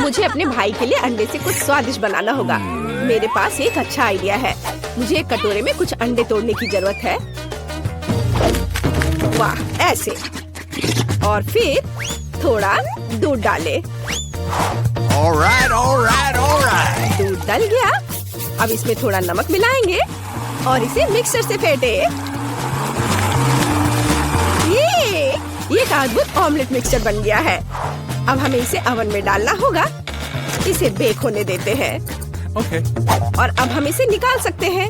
मुझे अपने भाई के लिए अंडे से कुछ स्वादिष्ट बनाना होगा। मेरे पास एक अच्छा आइडिया है। मुझे एक कटोरे में कुछ अंडे तोड़ने की जरूरत है। वाह, ऐसे। और फिर थोड़ा दूध डाले। दूध डल गया। अब इसमें थोड़ा नमक मिलाएंगे और इसे मिक्सर से फेंटे। ये एक अद्भुत ऑमलेट मिक्सचर बन गया है। अब हमें इसे ओवन में डालना होगा। इसे बेक होने देते हैं। और अब हम इसे निकाल सकते हैं।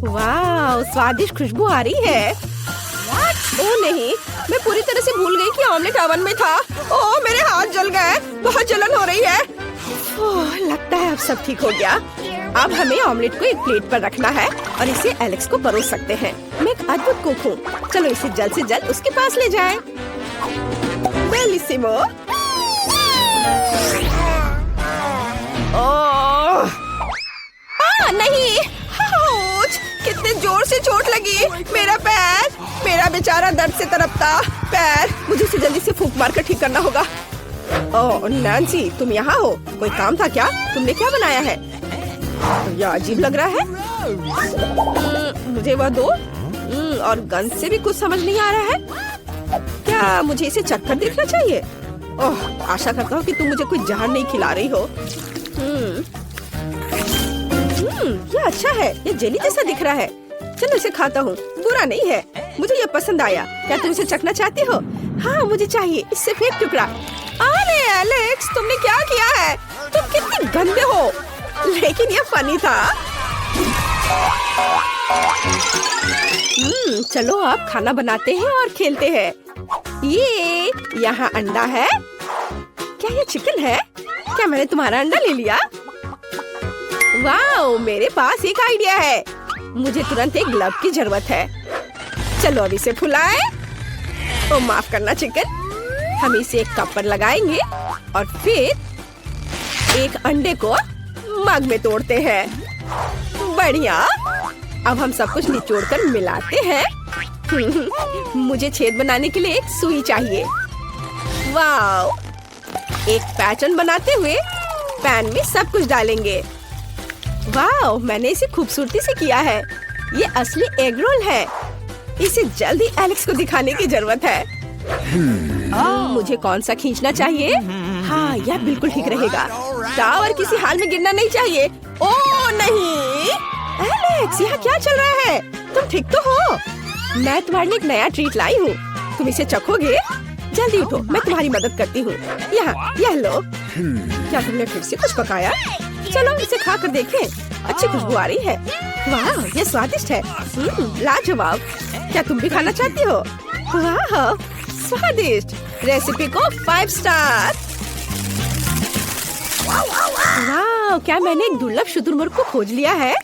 वाह, स्वादिष्ट खुशबू आ रही है। ओह नहीं, मैं पूरी तरह से भूल गई कि ऑमलेट ओवन में था। ओह, मेरे हाथ जल गए। बहुत जलन हो रही है। ओह, लगता है अब सब ठीक हो गया। अब हमें ऑमलेट को एक प्लेट पर रखना है और इसे एलेक्स को परोस सकते हैं। मैं एक अद्भुत कुक हूँ। चलो इसे जल्द से जल्द उसके पास ले जाएं। बेलिसिमो। ओह, नहीं, कितने जोर से चोट लगी। मेरा पैर, मेरा बेचारा दर्द से तड़पता पैर। मुझे इसे जल्दी से फूंक मार कर ठीक करना होगा। ओह नैन्सी, तुम यहाँ हो? कोई काम था क्या? तुमने क्या बनाया है? यह अजीब लग रहा है। मुझे वह दो। और गंध से भी कुछ समझ नहीं आ रहा है। क्या मुझे इसे चखकर देखना चाहिए? ओह, आशा करता हूँ कि तुम मुझे कोई जहर नहीं खिला रही हो। ये अच्छा है। ये जेली जैसा दिख रहा है। चलो इसे खाता हूँ। बुरा नहीं है। मुझे ये पसंद आया। क्या तुम इसे चखना चाहती हो? हाँ, मुझे चाहिए। इससे फेंक टुकड़ा। अरे एलेक्स, तुमने क्या किया है? तुम कितने गंदे हो। लेकिन ये फनी था। चलो अब खाना बनाते हैं और खेलते हैं। ये यहाँ अंडा है। क्या ये चिकन है? क्या मैंने तुम्हारा अंडा ले लिया? वाह, मेरे पास एक आइडिया है। मुझे तुरंत एक ग्लव की जरूरत है। चलो अब इसे फुलाएं। ओ माफ करना चिकन। हम इसे एक कप पर लगाएंगे और फिर एक अंडे को मग में तोड़ते हैं। बढ़िया। अब हम सब कुछ निचोड़कर मिलाते हैं। मुझे छेद बनाने के लिए एक सुई चाहिए। वाह, एक पैटर्न बनाते हुए पैन में सब कुछ डालेंगे। वाह, मैंने इसे खूबसूरती से किया है। ये असली एग रोल है। इसे जल्दी एलेक्स को दिखाने की जरूरत है। मुझे कौन सा खींचना चाहिए? हाँ, यह बिल्कुल ठीक रहेगा। टावर किसी हाल में गिरना नहीं चाहिए। ओह नहीं, एलेक्स, यहाँ क्या चल रहा है? तुम ठीक तो हो? मैं तुम्हारे लिए एक नया ट्रीट लाई हूँ। तुम इसे चखोगे? जल्दी उठो, मैं तुम्हारी मदद करती हूँ। यहाँ, यह लो। क्या तुमने फिर से कुछ पकाया? चलो इसे खा कर देखें। अच्छी खुशबू आ रही है। वाह, ये स्वादिष्ट है। लाजवाब। क्या तुम भी खाना चाहती हो? वाह, स्वादिष्ट। रेसिपी को 5 स्टार। वाह, क्या मैंने एक दुर्लभ शुतुरमुर्ग को खोज लिया है?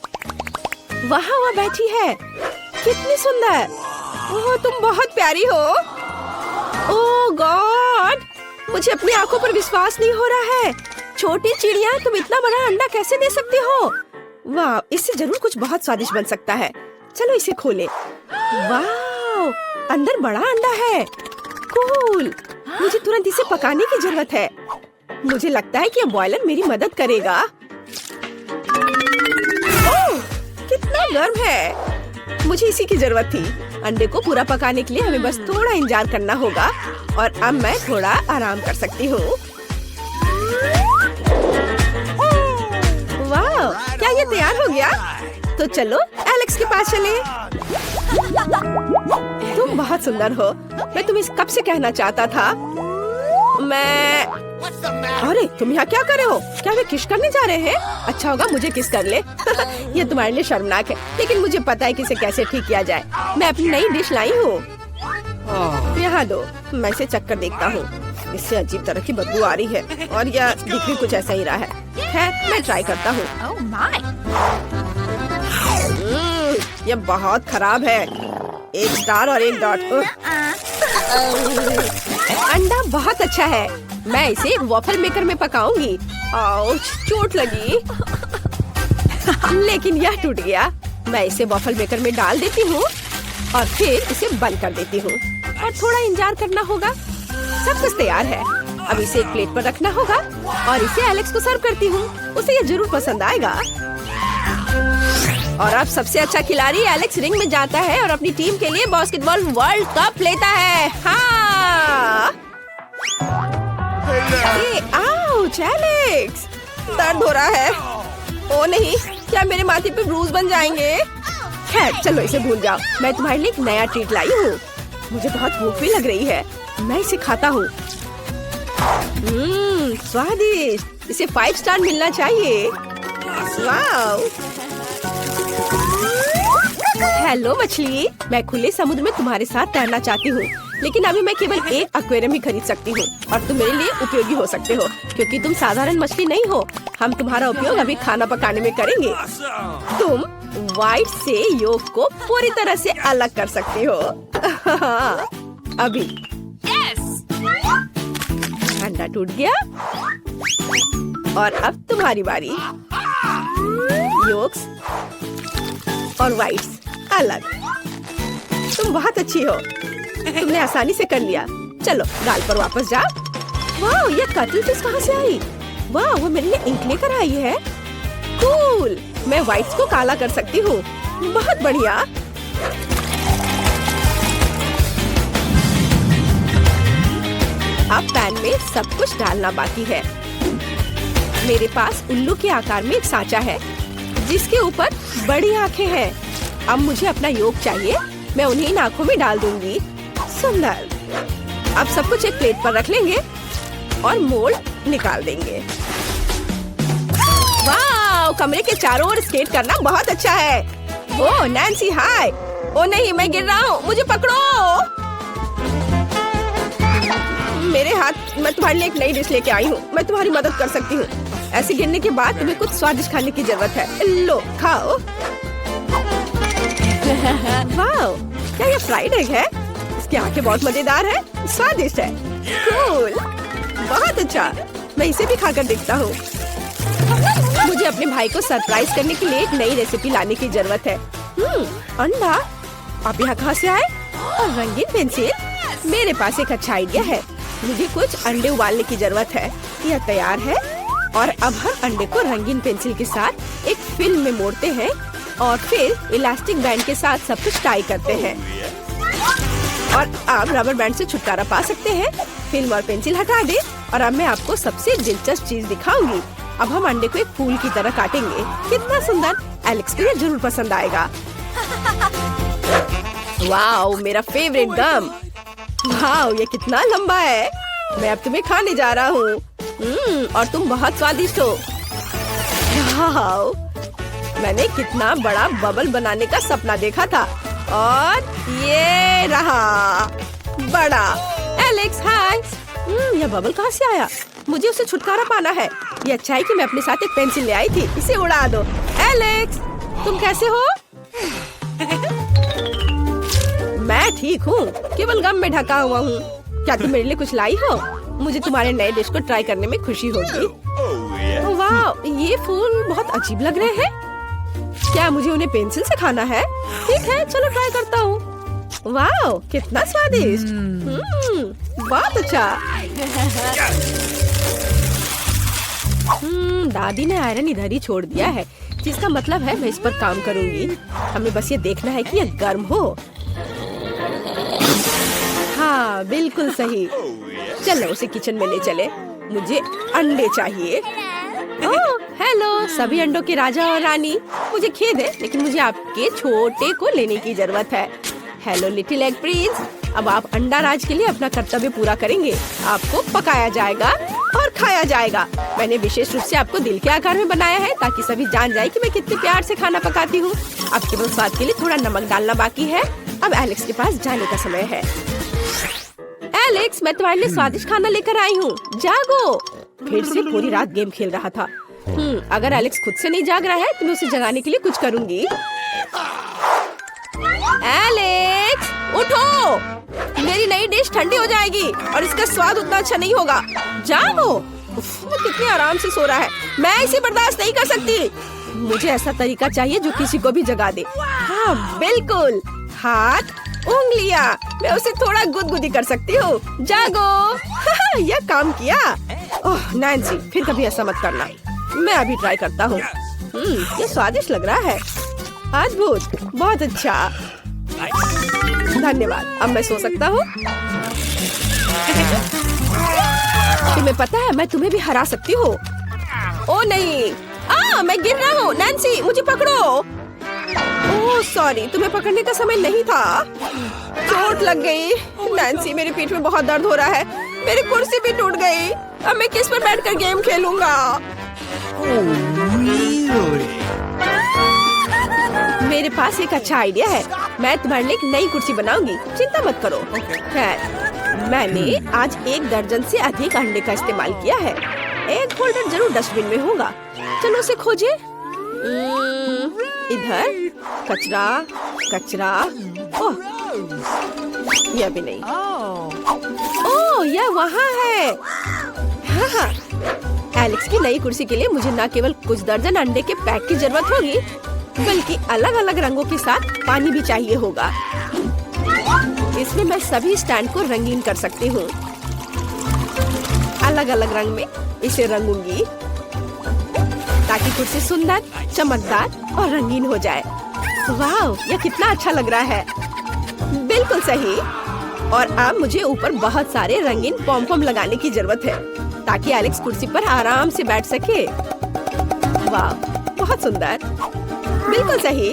वहाँ वह बैठी है। कितनी सुंदर। ओह, तुम बहुत प्यारी हो। ओह गॉड, मुझे अपनी आंखों पर विश्वास नहीं हो रहा है। छोटी चिड़िया, तुम इतना बड़ा अंडा कैसे दे सकती हो? वाह, इससे जरूर कुछ बहुत स्वादिष्ट बन सकता है। चलो इसे खोलें। वाह, अंदर बड़ा अंडा है। कूल। मुझे तुरंत इसे पकाने की जरूरत है। मुझे लगता है कि यह बॉयलर मेरी मदद करेगा। ओह, कितना गर्म है। मुझे इसी की जरूरत थी। अंडे को पूरा पकाने के लिए हमें बस थोड़ा इंतजार करना होगा। और अब मैं थोड़ा आराम कर सकती हूँ। वाह, क्या ये तैयार हो गया? तो चलो एलेक्स के पास चले। तुम बहुत सुंदर हो। मैं तुम्हें कब से कहना चाहता था। अरे तुम यहाँ क्या कर रहे हो? क्या वे किस करने जा रहे हैं? अच्छा होगा मुझे किस कर ले। ये तुम्हारे लिए शर्मनाक है, लेकिन मुझे पता है कि इसे कैसे ठीक किया जाए। मैं अपनी नई डिश लाई हूँ। यहाँ दो, मैं इसे चक्कर देखता हूँ। इससे अजीब तरह की बदबू आ रही है और यह दिख भी कुछ ऐसा ही रहा है। खैर, मैं ट्राई करता हूँ। यह बहुत खराब है। 1 स्टार और 1 डॉट। अंडा बहुत अच्छा है। मैं इसे एक वॉफल मेकर में पकाऊंगी। आउच, चोट लगी। लेकिन यह टूट गया। मैं इसे वॉफल मेकर में डाल देती हूँ और फिर इसे बंद कर देती हूँ। और थोड़ा इंतजार करना होगा। सब कुछ तैयार है। अब इसे एक प्लेट पर रखना होगा और इसे एलेक्स को सर्व करती हूँ। उसे ये जरूर पसंद आएगा। और अब सबसे अच्छा खिलाड़ी एलेक्स रिंग में जाता है और अपनी टीम के लिए बास्केटबॉल वर्ल्ड कप लेता है। हाँ। आउच एलेक्स, दर्द हो रहा है। ओ नहीं, क्या मेरे माथे पे ब्रूज बन जाएंगे? खैर चलो इसे भूल जाओ। मैं तुम्हारे लिए एक नया ट्रीट लाई हूँ। मुझे बहुत भूख भी लग रही है। मैं इसे खाता हूँ। स्वादिष्ट, इसे 5 स्टार मिलना चाहिए। वाओ। हेलो मछली, मैं खुले समुद्र में तुम्हारे साथ तैरना चाहती हूँ, लेकिन अभी मैं केवल एक एक्वेरियम ही खरीद सकती हूँ और तुम मेरे लिए उपयोगी हो सकते हो क्योंकि तुम साधारण मछली नहीं हो। हम तुम्हारा उपयोग अभी खाना पकाने में करेंगे। तुम व्हाइट से योक को पूरी तरह से अलग कर सकते हो। अभी अंडा टूट गया और अब तुम्हारी बारी। योक्स और व्हाइट्स अलग। तुम बहुत अच्छी हो। तुमने आसानी से कर लिया। चलो गाल पर वापस जाओ। वाह, ये कटल फिश कहाँ से आई? वाह, वो मेरे लिए इंक लेकर आई है। कूल। मैं व्हाइट्स को काला कर सकती हूँ। बहुत बढ़िया। अब पैन में सब कुछ डालना बाकी है। मेरे पास उल्लू के आकार में एक सांचा है जिसके ऊपर बड़ी आंखें हैं। अब मुझे अपना योग चाहिए। मैं उन्हीं इन आंखों में डाल दूंगी। सुंदर। अब सब कुछ एक प्लेट पर रख लेंगे और मोल्ड निकाल देंगे। वाह, कमरे के चारों ओर स्केट करना बहुत अच्छा है। ओ नैन्सी, हाय। ओ नहीं, मैं गिर रहा हूँ, मुझे पकड़ो। मेरे हाथ। मैं तुम्हारे लिए एक नई डिश लेके आई हूँ। मैं तुम्हारी मदद कर सकती हूँ। ऐसे गिरने के बाद तुम्हें कुछ स्वादिष्ट खाने की जरूरत है। लो खाओ। वाह, क्या ये फ्राइड एग है? इसकी आंखें बहुत मजेदार है, स्वादिष्ट है। कूल, बहुत अच्छा। मैं इसे भी खाकर देखता हूँ। मुझे अपने भाई को सरप्राइज करने के लिए एक नई रेसिपी लाने की जरूरत है। अंडा, आप यहाँ कहाँ से आए? और रंगीन पेंसिल। मेरे पास एक अच्छा आइडिया है। मुझे कुछ अंडे उबालने की जरूरत है। यह तैयार है और अब हर अंडे को रंगीन पेंसिल के साथ एक फिल्म में मोड़ते हैं और फिर इलास्टिक बैंड के साथ सब कुछ टाई करते हैं। और आप रबर बैंड से छुटकारा पा सकते हैं। फिल्म और पेंसिल हटा दे और अब मैं आपको सबसे दिलचस्प चीज दिखाऊंगी। अब हम अंडे को एक फूल की तरह काटेंगे। कितना सुंदर। एलेक्स को ये जरूर पसंद आएगा। वाओ, मेरा फेवरेट गम। वाओ, ये कितना लंबा है। मैं अब तुम्हें खाने जा रहा हूँ। और तुम बहुत स्वादिष्ट हो। वाओ, मैंने कितना बड़ा बबल बनाने का सपना देखा था और ये रहा बड़ा। एलेक्स, हाय। यह बबल कहाँ से आया? मुझे उसे छुटकारा पाना है। ये अच्छा है कि मैं अपने साथ एक पेंसिल ले आई थी। इसे उड़ा दो। एलेक्स, तुम कैसे हो? मैं ठीक हूँ, केवल गम में ढका हुआ हूँ। क्या तुम मेरे लिए कुछ लाई हो? मुझे तुम्हारे नए डिश को ट्राई करने में खुशी होगी। वाह, ये फूल बहुत अजीब लग रहे हैं। क्या मुझे उन्हें पेंसिल से खाना है? ठीक है, चलो ट्राई करता हूँ। वाह, कितना स्वादिष्ट। बहुत अच्छा। दादी ने आयरन इधर ही छोड़ दिया है, जिसका मतलब है मैं इस पर काम करूँगी। हमें बस ये देखना है कि यह गर्म हो। हाँ, बिल्कुल सही। चलो उसे किचन में ले चले। मुझे अंडे चाहिए। ओह, हेलो सभी अंडों के राजा और रानी। मुझे खेद है, लेकिन मुझे आपके छोटे को लेने की जरूरत है। Hello little egg Prince. अब आप अंडा राज के लिए अपना कर्तव्य पूरा करेंगे। आपको पकाया जाएगा और खाया जाएगा। मैंने विशेष रूप से आपको दिल के आकार में बनाया है ताकि सभी जान जाए कि मैं कितने प्यार से खाना पकाती हूँ। अब केवल स्वाद के लिए थोड़ा नमक डालना बाकी है। अब एलेक्स के पास जाने का समय है। एलेक्स, मैं तुम्हारे लिए स्वादिष्ट खाना लेकर आई हूँ। जागो। फिर से पूरी रात गेम खेल रहा था। अगर एलेक्स खुद से नहीं जाग रहा है तो मैं उसे जगाने के लिए कुछ करूँगी। एलेक्स, उठो। मेरी नई डिश ठंडी हो जाएगी और इसका स्वाद उतना अच्छा नहीं होगा। जागो। वो कितने आराम से सो रहा है। मैं इसे बर्दाश्त नहीं कर सकती। मुझे ऐसा तरीका चाहिए जो किसी को भी जगा दे। हाँ बिल्कुल। हाथ उंगलियां, मैं उसे थोड़ा गुदगुदी कर सकती हूँ। जागो। यह काम किया। ओह नैन्सी, फिर कभी ऐसा मत करना। मैं अभी ट्राई करता हूँ। ये स्वादिष्ट लग रहा है। अद्भुत, बहुत अच्छा। धन्यवाद। अब मैं सो सकता हूँ। तुम्हें पता है मैं तुम्हें भी हरा सकती हूँ। ओ नहीं, मैं गिर रहा हूँ। नैन्सी, मुझे पकड़ो। ओह सॉरी, तुम्हें पकड़ने का समय नहीं था। चोट लग गई। नैन्सी, मेरी पीठ में बहुत दर्द हो रहा है। मेरी कुर्सी भी टूट गई। अब मैं किस पर बैठकर गेम खेलूंगा? मेरे पास एक अच्छा आइडिया है। मैं तुम्हारे लिए एक नई कुर्सी बनाऊंगी। चिंता मत करो। खैर, मैंने आज 1 दर्जन से अधिक अंडे का इस्तेमाल किया है। एक होल्डर जरूर डस्टबिन में होगा। चलो उसे खोजे। इधर कचरा, कचरा। ओह, यह भी नहीं। ओह, यह वहाँ है। हाँ। एलेक्स की नई कुर्सी के लिए मुझे न केवल कुछ दर्जन अंडे के पैक की जरूरत होगी, बल्कि अलग अलग रंगों के साथ पानी भी चाहिए होगा। इसमें मैं सभी स्टैंड को रंगीन कर सकती हूँ। अलग अलग रंग में इसे रंगूंगी ताकि कुर्सी सुंदर, चमकदार और रंगीन हो जाए। वाह, यह कितना अच्छा लग रहा है। बिल्कुल सही। और अब मुझे ऊपर बहुत सारे रंगीन पॉम-पॉम लगाने की जरूरत है ताकि एलेक्स कुर्सी पर आराम से बैठ सके। वाह, बहुत सुंदर। बिल्कुल सही।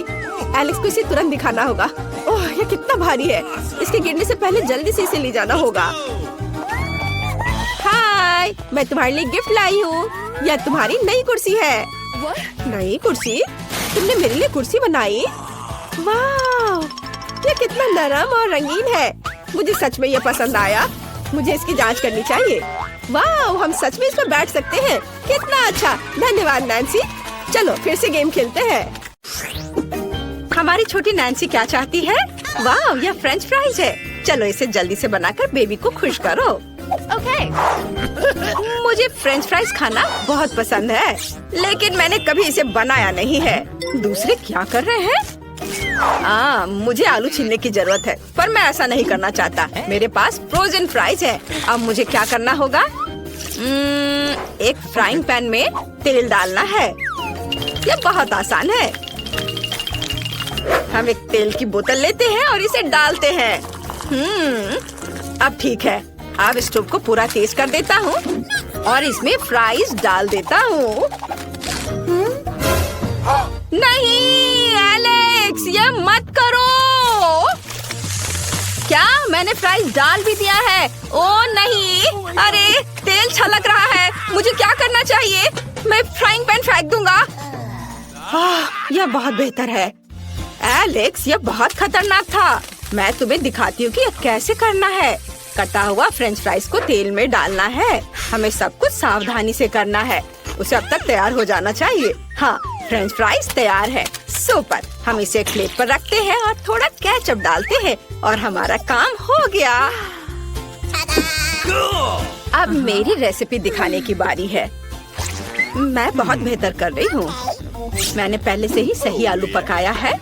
एलेक्स को इसे तुरंत दिखाना होगा। ओह, यह कितना भारी है। इसके गिरने से पहले जल्दी से इसे ले जाना होगा। हाय, मैं तुम्हारे लिए गिफ्ट लाई हूँ। यह तुम्हारी नई कुर्सी है। नई कुर्सी? तुमने मेरे लिए कुर्सी बनाई? वाह, यह कितना नरम और रंगीन है। मुझे सच में यह पसंद आया। मुझे इसकी जांच करनी चाहिए। वाह, हम सच में इस पर बैठ सकते हैं। कितना अच्छा। धन्यवाद नैन्सी। चलो फिर से गेम खेलते हैं। हमारी छोटी नैन्सी क्या चाहती है? वाह, यह फ्रेंच फ्राइज है। चलो इसे जल्दी से बनाकर बेबी को खुश करो। ओके। मुझे फ्रेंच फ्राइज खाना बहुत पसंद है, लेकिन मैंने कभी इसे बनाया नहीं है। दूसरे क्या कर रहे हैं? मुझे आलू छीलने की जरूरत है, पर मैं ऐसा नहीं करना चाहता। मेरे पास फ्रोजन फ्राइज है। अब मुझे क्या करना होगा? एक फ्राइंग पैन में तेल डालना है। यह बहुत आसान है। हम एक तेल की बोतल लेते हैं और इसे डालते हैं। अब ठीक है। अब स्टोव को पूरा तेज कर देता हूँ और इसमें फ्राइज डाल देता हूँ। नहीं एलेक्स, यह मत करो। क्या? मैंने फ्राइज डाल भी दिया है। ओ नहीं, अरे तेल छलक रहा है। मुझे क्या करना चाहिए? मैं फ्राइंग पैन फेंक दूंगा। यह बहुत बेहतर है। एलेक्स, यह बहुत खतरनाक था। मैं तुम्हें दिखाती हूँ कि यह कैसे करना है। कटा हुआ फ्रेंच फ्राइज को तेल में डालना है। हमें सब कुछ सावधानी से करना है। उसे अब तक तैयार हो जाना चाहिए। हाँ, फ्रेंच फ्राइज तैयार है। सुपर। हम इसे एक प्लेट पर रखते हैं और थोड़ा केचप डालते हैं और हमारा काम हो गया। अब मेरी रेसिपी दिखाने की बारी है। मैं बहुत बेहतर कर रही हूँ। मैंने पहले से ही सही आलू पकाया है।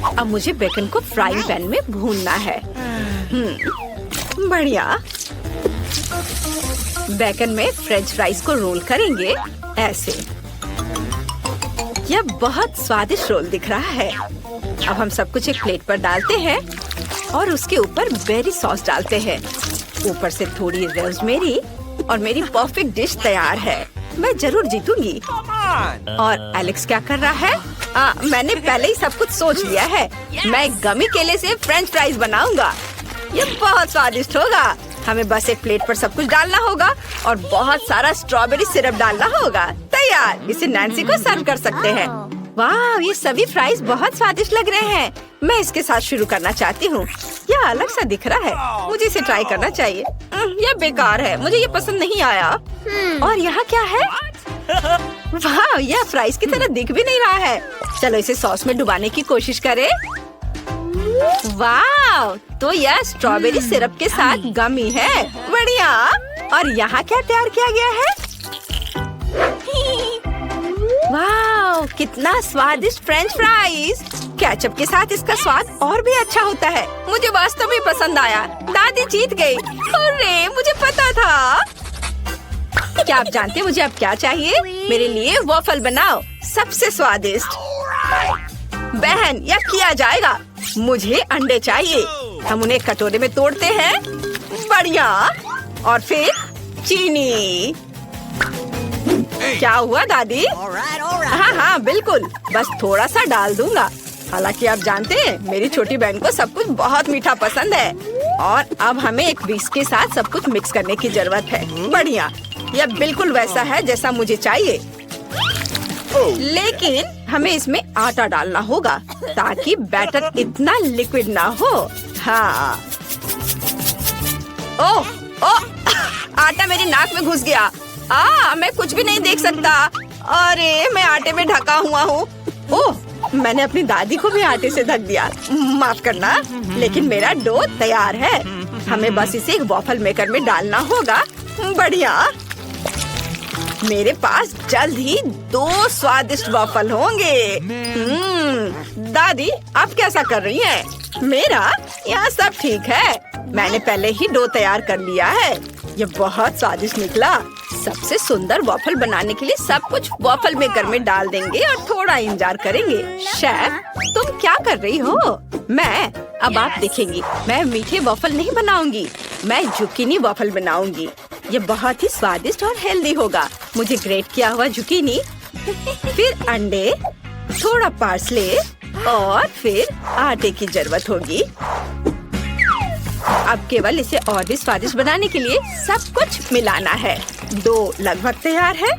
अब मुझे बेकन को फ्राइंग पैन में भूनना है। बढ़िया। बेकन में फ्रेंच फ्राइज को रोल करेंगे ऐसे। यह बहुत स्वादिष्ट रोल दिख रहा है। अब हम सब कुछ एक प्लेट पर डालते हैं और उसके ऊपर बेरी सॉस डालते हैं। ऊपर से थोड़ी रोज़मेरी और मेरी परफेक्ट डिश तैयार है। मैं जरूर जीतूंगी। और एलेक्स क्या कर रहा है? मैंने पहले ही सब कुछ सोच लिया है। मैं गमी केले से फ्रेंच फ्राइज बनाऊंगा। ये बहुत स्वादिष्ट होगा। हमें बस एक प्लेट पर सब कुछ डालना होगा और बहुत सारा स्ट्रॉबेरी सिरप डालना होगा। तैयार। इसे नैन्सी को सर्व कर सकते हैं। वाह, ये सभी फ्राइज बहुत स्वादिष्ट लग रहे हैं। मैं इसके साथ शुरू करना चाहती हूँ। यह अलग सा दिख रहा है। मुझे इसे ट्राई करना चाहिए। यह बेकार है। मुझे ये पसंद नहीं आया। और यहाँ क्या है? वाह, यह फ्राइज की तरह दिख भी नहीं रहा है। चलो इसे सॉस में डुबाने की कोशिश करें। वाह, तो यह स्ट्रॉबेरी सिरप के साथ गमी है। बढ़िया। और यहाँ क्या तैयार किया गया है? वाह, कितना स्वादिष्ट फ्रेंच फ्राइज। केचप के साथ इसका स्वाद और भी अच्छा होता है। मुझे वास्तव में पसंद आया। दादी जीत गई। अरे मुझे पता था। क्या आप जानते हैं मुझे अब क्या चाहिए? मेरे लिए वॉफल बनाओ, सबसे स्वादिष्ट। बहन, यह किया जाएगा। मुझे अंडे चाहिए। हम उन्हें कटोरे में तोड़ते हैं। बढ़िया। और फिर चीनी। क्या हुआ दादी? हाँ हाँ बिल्कुल, बस थोड़ा सा डाल दूंगा। हालांकि आप जानते हैं मेरी छोटी बहन को सब कुछ बहुत मीठा पसंद है। और अब हमें एक विस्क के साथ सब कुछ मिक्स करने की जरूरत है। बढ़िया, यह बिल्कुल वैसा है जैसा मुझे चाहिए। लेकिन हमें इसमें आटा डालना होगा ताकि बैटर इतना लिक्विड ना हो। हाँ। ओह ओह, आटा मेरी नाक में घुस गया। मैं कुछ भी नहीं देख सकता। अरे मैं आटे में ढका हुआ हूँ। ओह, मैंने अपनी दादी को भी आटे से ढक दिया। माफ करना, लेकिन मेरा डो तैयार है। हमें बस इसे एक वॉफल मेकर में डालना होगा। बढ़िया। मेरे पास जल्द ही 2 स्वादिष्ट वॉफल होंगे। दादी, आप कैसा कर रही हैं? मेरा यहाँ सब ठीक है। मैंने पहले ही डो तैयार कर लिया है। ये बहुत स्वादिष्ट निकला। सबसे सुंदर वॉफल बनाने के लिए सब कुछ वॉफल मेकर में डाल देंगे और थोड़ा इंतजार करेंगे। शेफ, तुम क्या कर रही हो? अब आप देखेंगी, मैं मीठे वॉफल नहीं बनाऊंगी, मैं जुकीनी वॉफल बनाऊंगी। ये बहुत ही स्वादिष्ट और हेल्दी होगा। मुझे ग्रेट किया हुआ जुकीनी, फिर अंडे, थोड़ा पार्सले और फिर आटे की जरूरत होगी। अब केवल इसे और भी स्वादिष्ट बनाने के लिए सब कुछ मिलाना है। डो लगभग तैयार है।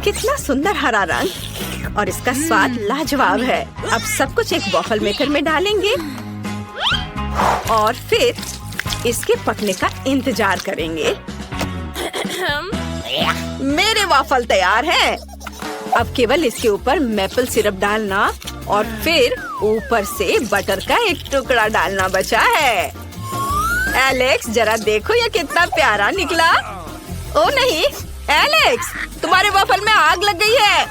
कितना सुंदर हरा रंग और इसका स्वाद लाजवाब है। अब सब कुछ एक वॉफल मेकर में डालेंगे और फिर इसके पकने का इंतजार करेंगे। मेरे वॉफल तैयार हैं। अब केवल इसके ऊपर मैपल सिरप डालना और फिर ऊपर से बटर का एक टुकड़ा डालना बचा है। एलेक्स, जरा देखो ये कितना प्यारा निकला। ओ नहीं, एलेक्स, तुम्हारे वॉफल में आग लग गई है।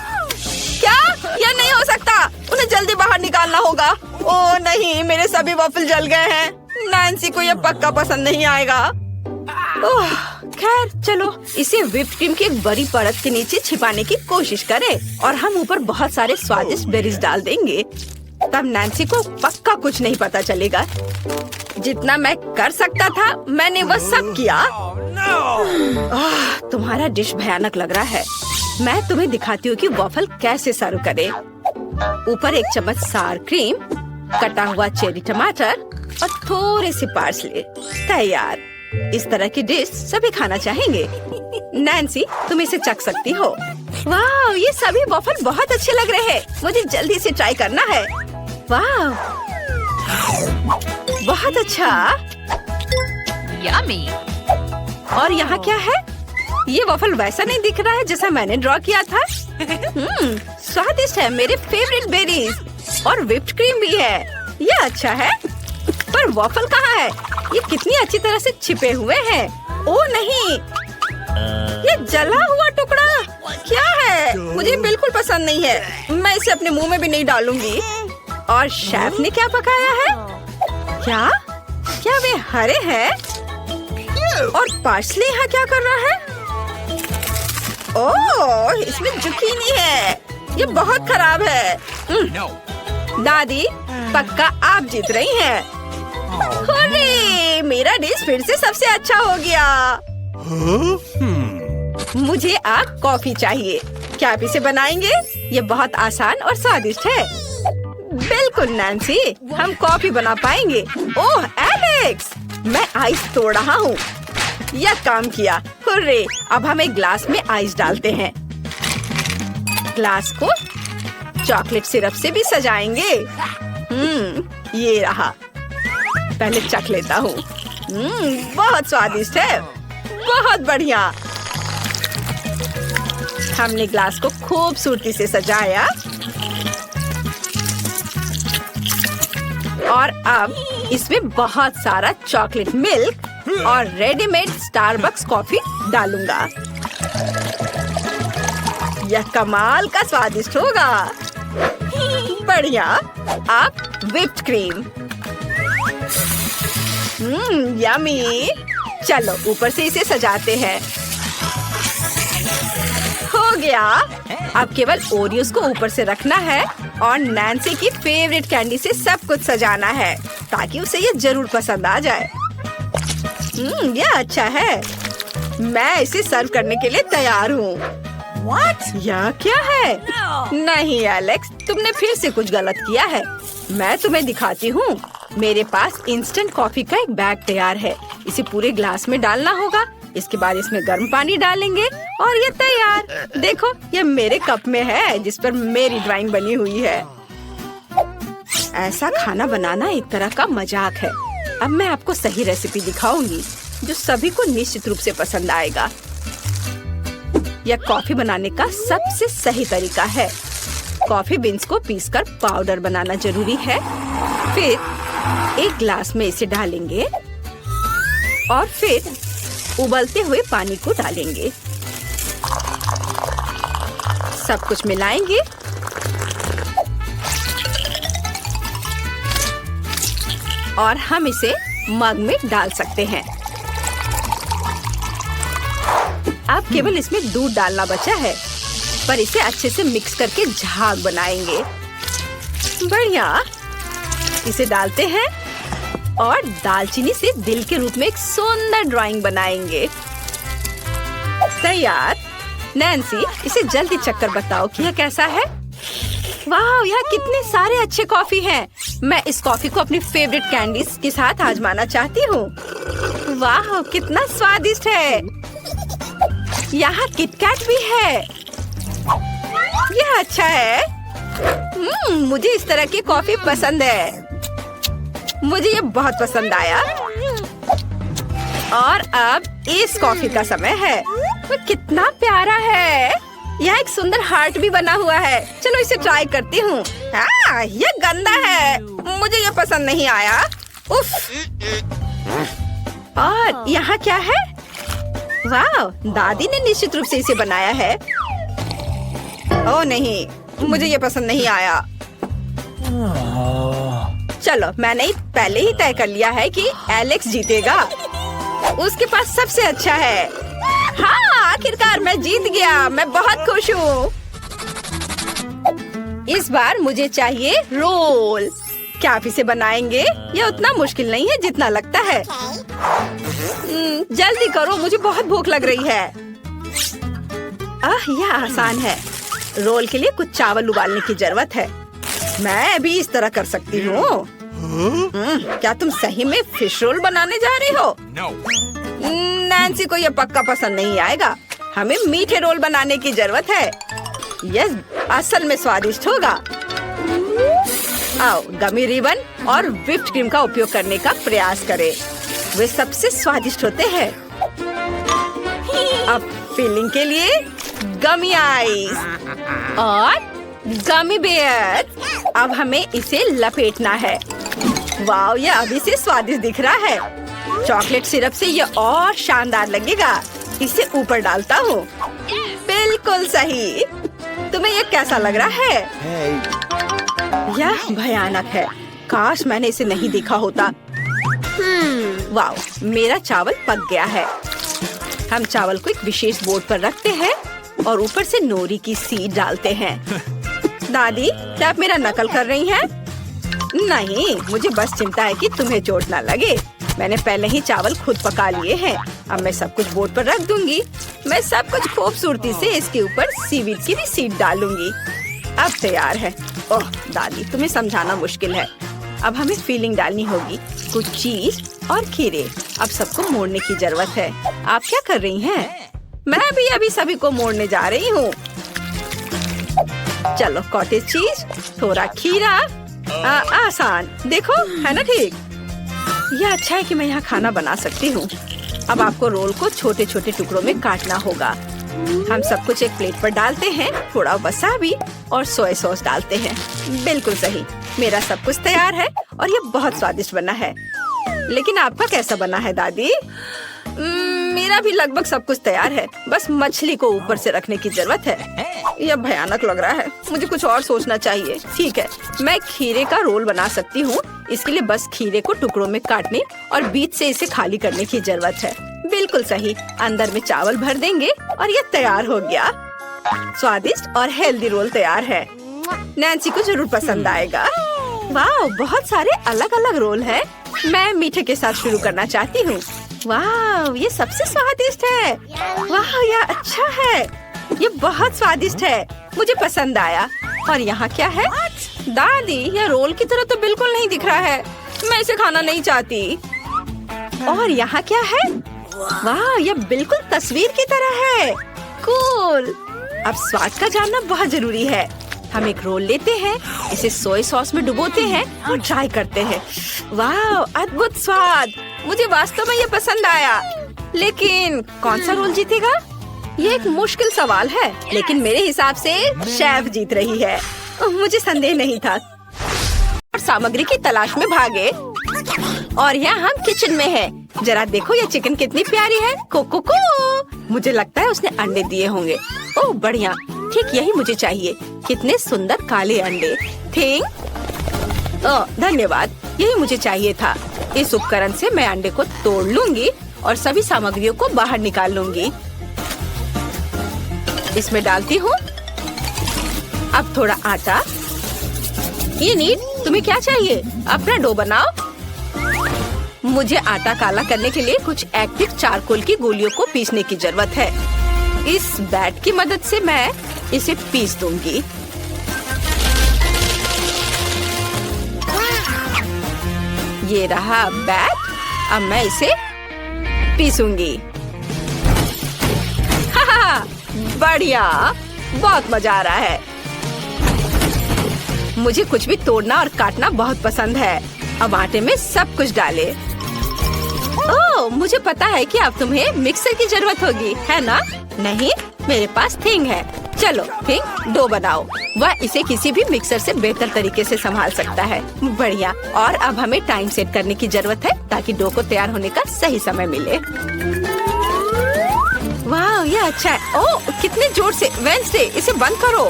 क्या? यह नहीं हो सकता। उन्हें जल्दी बाहर निकालना होगा। ओ नहीं, मेरे सभी वॉफल जल गए हैं। नैन्सी को यह पक्का पसंद नहीं आएगा। ओह, खैर चलो इसे व्हिप्ड क्रीम की एक बड़ी परत के नीचे छिपाने की कोशिश करें और हम ऊपर बहुत सारे स्वादिष्ट बेरीज डाल देंगे। तब नैन्सी को पक्का कुछ नहीं पता चलेगा। जितना मैं कर सकता था मैंने वह सब किया। तुम्हारा डिश भयानक लग रहा है। मैं तुम्हें दिखाती हूँ कि वॉफल कैसे सर्व करें। ऊपर 1 चम्मच सार क्रीम, कटा हुआ चेरी टमाटर और थोड़े से पार्सले। तैयार। इस तरह की डिश सभी खाना चाहेंगे। नैन्सी, तुम इसे चख सकती हो। वाह, ये सभी वॉफल बहुत अच्छे लग रहे हैं। मुझे जल्दी से ट्राई करना है। वाह, बहुत अच्छा। Yummy. और यहाँ क्या है? ये वॉफल वैसा नहीं दिख रहा है जैसा मैंने ड्रॉ किया था। स्वादिष्ट है। मेरे फेवरेट बेरीज और व्हिप्ड क्रीम भी है। ये अच्छा है। पर वॉफल कहाँ है? ये कितनी अच्छी तरह से छिपे हुए हैं। ओ नहीं, ये जला हुआ टुकड़ा क्या है? मुझे बिल्कुल पसंद नहीं है। मैं इसे अपने मुंह में भी नहीं डालूंगी। और शेफ ने क्या पकाया है? क्या वे हरे हैं? और पार्सले यहाँ क्या कर रहा है? ओह, इसमें जुकीनी है। ये बहुत खराब है। दादी, पक्का आप जीत रही हैं। अरे, मेरा डिश फिर से सबसे अच्छा हो गया। मुझे आप कॉफी चाहिए। क्या आप इसे बनाएंगे? ये बहुत आसान और स्वादिष्ट है। बिल्कुल नैन्सी, हम कॉफी बना पाएंगे। ओह एलेक्स, मैं आइस तोड़ रहा हूँ। यह काम किया। हुर्रे! अब हम एक ग्लास में आइस डालते हैं। ग्लास को चॉकलेट सिरप से भी सजाएंगे। ये रहा। पहले चख लेता हूँ। बहुत स्वादिष्ट है। बहुत बढ़िया। हमने ग्लास को खूबसूरती से सजाया और अब इसमें बहुत सारा चॉकलेट मिल्क और रेडीमेड स्टारबक्स कॉफी डालूंगा। यह कमाल का स्वादिष्ट होगा। बढ़िया। अब व्हिप्ड क्रीम। यम्मी। चलो ऊपर से इसे सजाते हैं। हो गया। अब केवल ओरियोस को ऊपर से रखना है और नैन्सी की फेवरेट कैंडी से सब कुछ सजाना है ताकि उसे ये जरूर पसंद आ जाए। ये अच्छा है। मैं इसे सर्व करने के लिए तैयार हूँ। यह क्या है? नहीं एलेक्स, तुमने फिर से कुछ गलत किया है। मैं तुम्हें दिखाती हूँ। मेरे पास इंस्टेंट कॉफी का एक बैग तैयार है। इसे पूरे ग्लास में डालना होगा। इसके बाद इसमें गर्म पानी डालेंगे और ये तैयार। देखो, ये मेरे कप में है जिस पर मेरी ड्राइंग बनी हुई है। ऐसा खाना बनाना एक तरह का मजाक है। अब मैं आपको सही रेसिपी दिखाऊंगी जो सभी को निश्चित रूप से पसंद आएगा। यह कॉफी बनाने का सबसे सही तरीका है। कॉफी बीन्स को पीसकर पाउडर बनाना जरूरी है। फिर एक ग्लास में इसे डालेंगे और फिर उबलते हुए पानी को डालेंगे। सब कुछ मिलाएंगे और हम इसे मग में डाल सकते हैं। अब केवल इसमें दूध डालना बचा है, पर इसे अच्छे से मिक्स करके झाग बनाएंगे। बढ़िया। इसे डालते हैं और दालचीनी से दिल के रूप में एक सुंदर ड्राइंग बनाएंगे। तैयार। नैन्सी, इसे जल्दी चक्कर बताओ कि यह कैसा है। वाह, यहाँ कितने सारे अच्छे कॉफी हैं। मैं इस कॉफी को अपनी फेवरेट कैंडीज के साथ आजमाना चाहती हूँ। वाह, कितना स्वादिष्ट है। यहाँ किटकैट भी है। यह अच्छा है। मुझे इस तरह की कॉफी पसंद है। मुझे ये बहुत पसंद आया। और अब इस कॉफी का समय है। वो कितना प्यारा है। यहाँ एक सुंदर हार्ट भी बना हुआ है। चलो इसे ट्राई करती हूँ। ये गंदा है। मुझे ये पसंद नहीं आया। उफ। और यहाँ क्या है? वाह, दादी ने निश्चित रूप से इसे बनाया है। ओह नहीं, मुझे ये पसंद नहीं आया। चलो, मैंने पहले ही तय कर लिया है कि एलेक्स जीतेगा। उसके पास सबसे अच्छा है। हाँ, आखिरकार मैं जीत गया। मैं बहुत खुश हूँ। इस बार मुझे चाहिए रोल। क्या आप इसे बनाएंगे? यह उतना मुश्किल नहीं है जितना लगता है। जल्दी करो, मुझे बहुत भूख लग रही है। यह आसान है। रोल के लिए कुछ चावल उबालने की जरूरत है। मैं भी इस तरह कर सकती हूँ। क्या तुम सही में फिश रोल बनाने जा रही हो? नैन्सी को यह पक्का पसंद नहीं आएगा। हमें मीठे रोल बनाने की जरूरत है। यह असल में स्वादिष्ट होगा। आओ, गमी रिबन और व्हिप्ड क्रीम का उपयोग करने का प्रयास करें। वे सबसे स्वादिष्ट होते हैं। अब फिलिंग के लिए गमी आइस और गमी बेयर। अब हमें इसे लपेटना है। वाह, यह अभी से स्वादिष्ट दिख रहा है। चॉकलेट सिरप से यह और शानदार लगेगा। इसे ऊपर डालता हूँ। बिल्कुल सही। तुम्हें यह कैसा लग रहा है? यह भयानक है। काश मैंने इसे नहीं देखा होता। वाह, मेरा चावल पक गया है। हम चावल को एक विशेष बोर्ड पर रखते हैं और ऊपर से नोरी की सीड डालते हैं। दादी, क्या आप मेरा नकल कर रही हैं? नहीं, मुझे बस चिंता है कि तुम्हें चोट ना लगे। मैंने पहले ही चावल खुद पका लिए हैं। अब मैं सब कुछ बोर्ड पर रख दूंगी। मैं सब कुछ खूबसूरती से इसके ऊपर सीवीड की भी सीड डालूंगी। अब तैयार है। ओह दादी, तुम्हें समझाना मुश्किल है। अब हमें फीलिंग डालनी होगी। कुछ चीज और खीरे। अब सबको मोड़ने की जरूरत है। आप क्या कर रही हैं? मैं भी अभी सभी को मोड़ने जा रही हूँ। चलो, कॉटेज चीज, थोड़ा खीरा। आसान, देखो है ना ठीक। यह अच्छा है कि मैं यहाँ खाना बना सकती हूँ। अब आपको रोल को छोटे छोटे टुकड़ों में काटना होगा। हम सब कुछ एक प्लेट पर डालते हैं। थोड़ा वसाबी और सोया सॉस डालते हैं। बिल्कुल सही। मेरा सब कुछ तैयार है और ये बहुत स्वादिष्ट बना है। लेकिन आपका कैसा बना है दादी? मेरा भी लगभग सब कुछ तैयार है। बस मछली को ऊपर से रखने की जरूरत है। यह भयानक लग रहा है। मुझे कुछ और सोचना चाहिए। ठीक है, मैं खीरे का रोल बना सकती हूँ। इसके लिए बस खीरे को टुकड़ों में काटने और बीच से इसे खाली करने की जरूरत है। बिल्कुल सही। अंदर में चावल भर देंगे और ये तैयार हो गया। स्वादिष्ट और हेल्दी रोल तैयार है। नैन्सी को जरूर पसंद आएगा। वाह, बहुत सारे अलग अलग रोल हैं। मैं मीठे के साथ शुरू करना चाहती हूँ। वाह, ये सबसे स्वादिष्ट है। वाह, यह अच्छा है। ये बहुत स्वादिष्ट है। मुझे पसंद आया। और यहाँ क्या है? दादी, यह रोल की तरह तो बिल्कुल नहीं दिख रहा है। मैं इसे खाना नहीं चाहती। और यहाँ क्या है? वाह, यह बिल्कुल तस्वीर की तरह है। कूल। अब स्वाद का जानना बहुत जरूरी है। हम एक रोल लेते हैं, इसे सोया सॉस में डुबोते हैं और ट्राई करते हैं। वाह, अद्भुत स्वाद। मुझे वास्तव में ये पसंद आया। लेकिन कौन सा रोल जीतेगा? ये एक मुश्किल सवाल है, लेकिन मेरे हिसाब से शेफ जीत रही है। मुझे संदेह नहीं था। और सामग्री की तलाश में भागे और यहाँ हम किचन में हैं। जरा देखो ये चिकन कितनी प्यारी है। कोको को मुझे लगता है उसने अंडे दिए होंगे। ओह बढ़िया, ठीक यही मुझे चाहिए। कितने सुंदर काले अंडे। धन्यवाद, यही मुझे चाहिए था। इस उपकरण से मैं अंडे को तोड़ लूंगी और सभी सामग्रियों को बाहर निकाल लूंगी। इसमें डालती हूँ। अब थोड़ा आटा। ये नीट, तुम्हें क्या चाहिए? अपना डो बनाओ। मुझे आटा काला करने के लिए कुछ एक्टिव चारकोल की गोलियों को पीसने की जरूरत है। इस बैट की मदद से मैं इसे पीस दूंगी। ये रहा बैट। अब मैं इसे पीसूंगी। बढ़िया, बहुत मजा आ रहा है। मुझे कुछ भी तोड़ना और काटना बहुत पसंद है। अब आटे में सब कुछ डाले। ओह, मुझे पता है कि अब तुम्हें मिक्सर की जरूरत होगी, है ना? नहीं, मेरे पास थिंग है। चलो थिंग, डो बनाओ। वह इसे किसी भी मिक्सर से बेहतर तरीके से संभाल सकता है। बढ़िया। और अब हमें टाइम सेट करने की जरूरत है ताकि डो को तैयार होने का सही समय मिले। वाह, ये अच्छा है। ओह, कितने जोर से। वेंसडे, इसे बंद करो।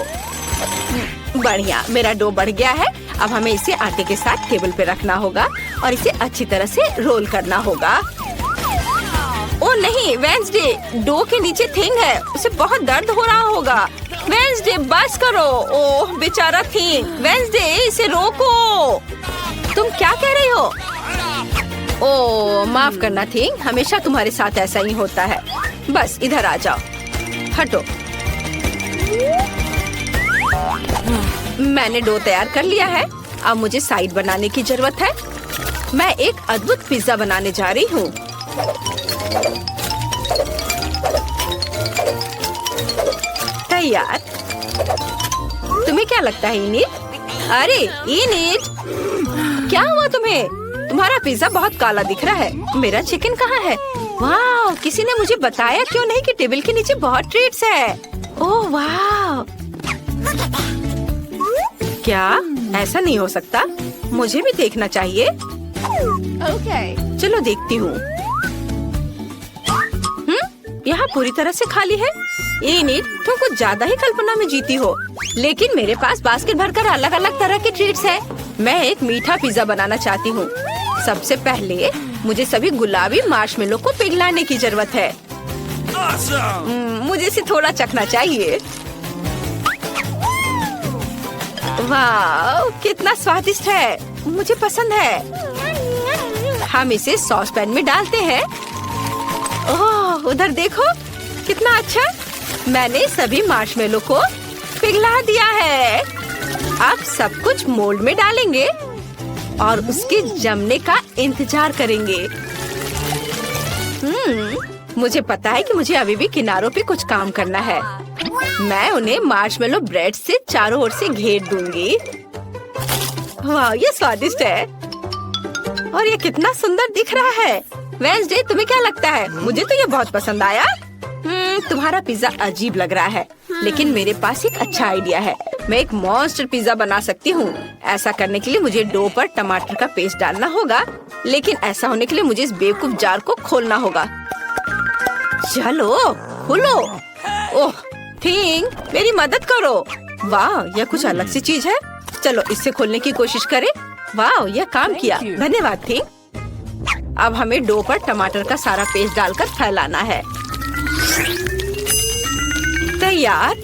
बढ़िया, मेरा डो बढ़ गया है। अब हमें इसे आटे के साथ टेबल पे रखना होगा और इसे अच्छी तरह से रोल करना होगा। ओह नहीं, वेंसडे, डो के नीचे थिंग है। उसे बहुत दर्द हो रहा होगा। वेंसडे, बस करो। ओह बेचारा थिंग। वेंसडे, इसे रोको। तुम क्या कह रही हो? ओह माफ करना थिंग, हमेशा तुम्हारे साथ ऐसा ही होता है। बस इधर आ जाओ। हटो। मैंने डो तैयार कर लिया है। अब मुझे साइड बनाने की जरूरत है। मैं एक अद्भुत पिज्जा बनाने जा रही हूँ। तैयार। तुम्हें क्या लगता है इनीट? अरे इनीट, क्या हुआ तुम्हें? तुम्हारा पिज्जा बहुत काला दिख रहा है। मेरा चिकन कहाँ है? वाह, किसी ने मुझे बताया क्यों नहीं कि टेबल के नीचे बहुत ट्रीट्स है। ओह वाह, क्या ऐसा नहीं हो सकता? मुझे भी देखना चाहिए। चलो देखती हूँ। यहाँ पूरी तरह से खाली है। ये नीट, तुम कुछ ज्यादा ही कल्पना में जीती हो। लेकिन मेरे पास बास्केट भरकर अलग अलग तरह के ट्रीट्स है। मैं एक मीठा पिज्जा बनाना चाहती हूँ। सबसे पहले मुझे सभी गुलाबी मार्शमेलो को पिघलाने की जरूरत है। मुझे इसे थोड़ा चखना चाहिए। वाह, कितना स्वादिष्ट है। मुझे पसंद है। हम इसे सॉस पैन में डालते हैं। ओह, उधर देखो कितना अच्छा। मैंने सभी मार्शमेलो को पिघला दिया है। अब सब कुछ मोल्ड में डालेंगे और उसके जमने का इंतजार करेंगे। मुझे पता है कि मुझे अभी भी किनारों पे कुछ काम करना है। मैं उन्हें मार्शमेलो ब्रेड से चारों ओर से घेर दूंगी। वाह, ये स्वादिष्ट है और ये कितना सुंदर दिख रहा है। वेंसडे, तुम्हें क्या लगता है? मुझे तो ये बहुत पसंद आया। तुम्हारा पिज्जा अजीब लग रहा है, लेकिन मेरे पास एक अच्छा आइडिया है। मैं एक मॉन्स्टर पिज्जा बना सकती हूँ। ऐसा करने के लिए मुझे डो पर टमाटर का पेस्ट डालना होगा, लेकिन ऐसा होने के लिए मुझे इस बेवकूफ जार को खोलना होगा। चलो खोलो। ओह, थिंग, मेरी मदद करो। वाह, यह कुछ अलग सी चीज है। चलो इससे खोलने की कोशिश करें। वाह, यह काम किया, धन्यवाद थिंग। अब हमें डो पर टमाटर का सारा पेस्ट डालकर फैलाना है। तैयार।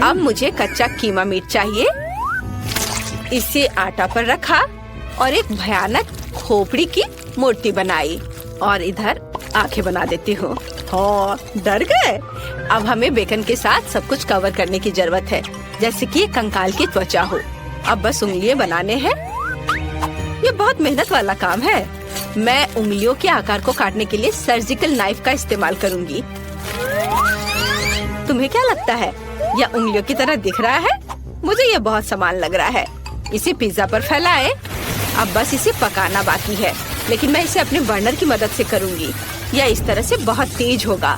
अब मुझे कच्चा कीमा मीट चाहिए। इसे आटा पर रखा और एक भयानक खोपड़ी की मूर्ति बनाई और इधर आंखें बना देती हूँ। डर गए? अब हमें बेकन के साथ सब कुछ कवर करने की जरूरत है, जैसे कि कंकाल की त्वचा हो। अब बस उंगलियां बनाने हैं। ये बहुत मेहनत वाला काम है। मैं उंगलियों के आकार को काटने के लिए सर्जिकल नाइफ का इस्तेमाल करूंगी। तुम्हें क्या लगता है, यह उंगलियों की तरह दिख रहा है? मुझे यह बहुत समान लग रहा है। इसे पिज्जा पर फैलाएं। अब बस इसे पकाना बाकी है, लेकिन मैं इसे अपने बर्नर की मदद से करूंगी। यह इस तरह से बहुत तेज होगा।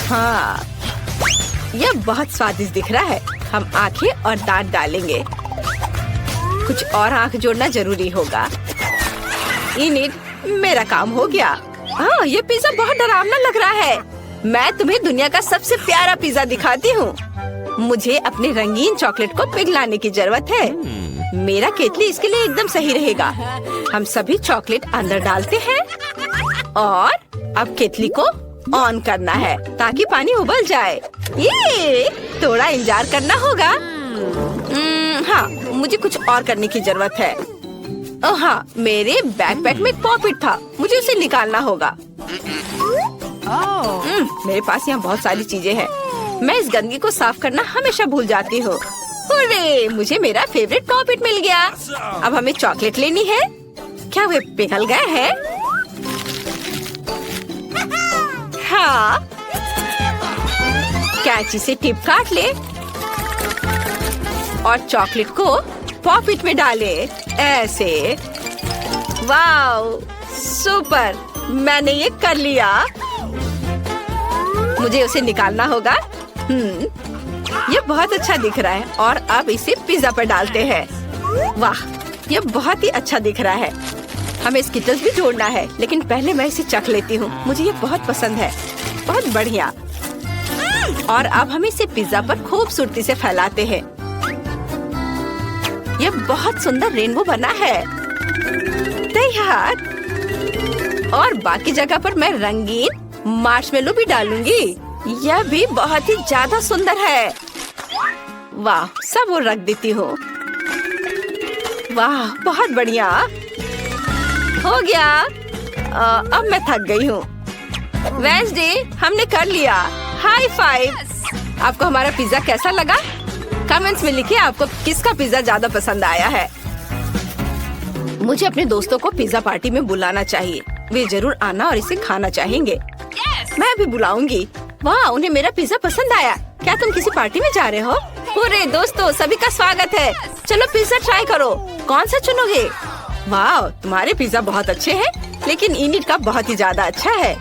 हाँ, यह बहुत स्वादिष्ट दिख रहा है। हम आंखें और दांत डालेंगे। कुछ और आंख जोड़ना जरूरी होगा। इनिट, मेरा काम हो गया। हाँ, ये पिज्जा बहुत डरावना लग रहा है। मैं तुम्हें दुनिया का सबसे प्यारा पिज्जा दिखाती हूँ। मुझे अपने रंगीन चॉकलेट को पिघलाने की जरूरत है। मेरा केतली इसके लिए एकदम सही रहेगा। हम सभी चॉकलेट अंदर डालते हैं और अब केतली को ऑन करना है ताकि पानी उबल जाए। ये थोड़ा इंतजार करना होगा। हाँ, मुझे कुछ और करने की जरूरत है। ओह हाँ, मेरे बैकपैक में एक पॉपिट था, मुझे उसे निकालना होगा। मेरे पास यहाँ बहुत सारी चीजें हैं। मैं इस गंदगी को साफ करना हमेशा भूल जाती हूँ। हुर्रे, मुझे मेरा फेवरेट पॉपिट मिल गया। अब हमें चॉकलेट लेनी है। क्या वे पिघल गए हैं? हाँ, कैंची से टिप काट ले और चॉकलेट को पॉपिट में डाले। ऐसे। वाव, सुपर, मैंने ये कर लिया। मुझे उसे निकालना होगा। ये बहुत अच्छा दिख रहा है और अब इसे पिज्जा पर डालते हैं। वाह, ये बहुत ही अच्छा दिख रहा है। हमें स्किटल्स भी जोड़ना है, लेकिन पहले मैं इसे चख लेती हूँ। मुझे ये बहुत पसंद है। बहुत बढ़िया। और अब हम इसे पिज्जा पर खूबसूरती से फैलाते हैं। ये बहुत सुंदर रेनबो बना है। तैयार। और बाकी जगह पर मैं रंगीन मार्शमेलो भी डालूंगी। यह भी बहुत ही ज्यादा सुंदर है। वाह, सब वो रख देती हूँ। वाह, बहुत बढ़िया हो गया। अब मैं थक गई हूँ। वेडनेसडे, हमने कर लिया। High five. आपको हमारा पिज्जा कैसा लगा? कमेंट्स में लिखिए आपको किसका पिज्जा ज्यादा पसंद आया है। मुझे अपने दोस्तों को पिज्जा पार्टी में बुलाना चाहिए। वे जरूर आना और इसे खाना चाहेंगे। मैं भी बुलाऊंगी। वाह, उन्हें मेरा पिज्जा पसंद आया। क्या तुम किसी पार्टी में जा रहे हो? पूरे दोस्तों, सभी का स्वागत है। चलो पिज्जा ट्राई करो। कौन सा चुनोगे? वाह, तुम्हारे पिज्जा बहुत अच्छे हैं, लेकिन इनिट का बहुत ही ज्यादा अच्छा है।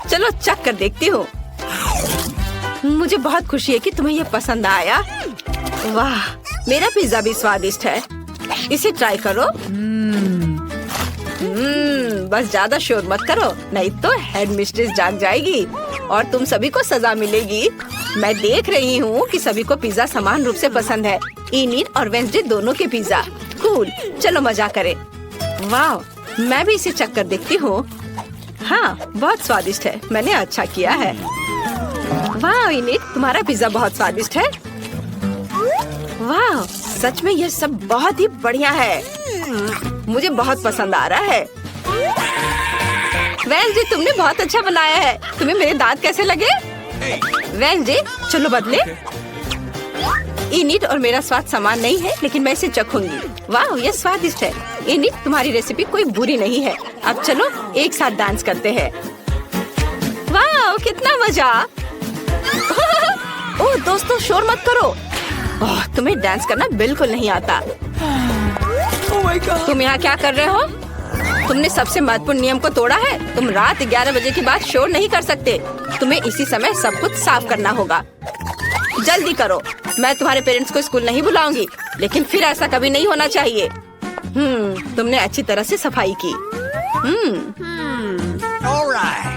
चलो चख कर देखती हूँ। मुझे बहुत खुशी है कि तुम्हें ये पसंद आया। वाह, मेरा पिज्जा भी स्वादिष्ट है। इसे ट्राई करो। बस ज्यादा शोर मत करो, नहीं तो हेड मिस्ट्रेस जाग जाएगी और तुम सभी को सजा मिलेगी। मैं देख रही हूँ कि सभी को पिज्जा समान रूप से पसंद है। इनिट और वेडनेसडे दोनों के पिज्जा। कूल, चलो मजा करें। वाह, मैं भी इसे चख कर देखती हूँ। हाँ, बहुत स्वादिष्ट है। मैंने अच्छा किया है। वाह इनिट, तुम्हारा पिज्जा बहुत स्वादिष्ट है। वाह, सच में ये सब बहुत ही बढ़िया है। मुझे बहुत पसंद आ रहा है। वेडनेसडे, तुमने बहुत अच्छा बनाया है। तुम्हें मेरे दांत कैसे लगे? वेडनेसडे, चलो बदले। इनिट और मेरा स्वाद समान नहीं है, लेकिन मैं इसे चखूंगी। वाह, ये स्वादिष्ट है। इनिट, तुम्हारी रेसिपी कोई बुरी नहीं है। अब चलो एक साथ डांस करते हैं। वाह, कितना मजा। ओह दोस्तों, शोर मत करो। ओह, तुम्हें डांस करना बिल्कुल नहीं आता। तुम यहाँ क्या कर रहे हो? तुमने सबसे महत्वपूर्ण नियम को तोड़ा है। तुम रात 11 बजे के बाद शोर नहीं कर सकते। तुम्हें इसी समय सब कुछ साफ करना होगा। जल्दी करो। मैं तुम्हारे पेरेंट्स को स्कूल नहीं बुलाऊंगी, लेकिन फिर ऐसा कभी नहीं होना चाहिए। तुमने अच्छी तरह से सफाई की। All right.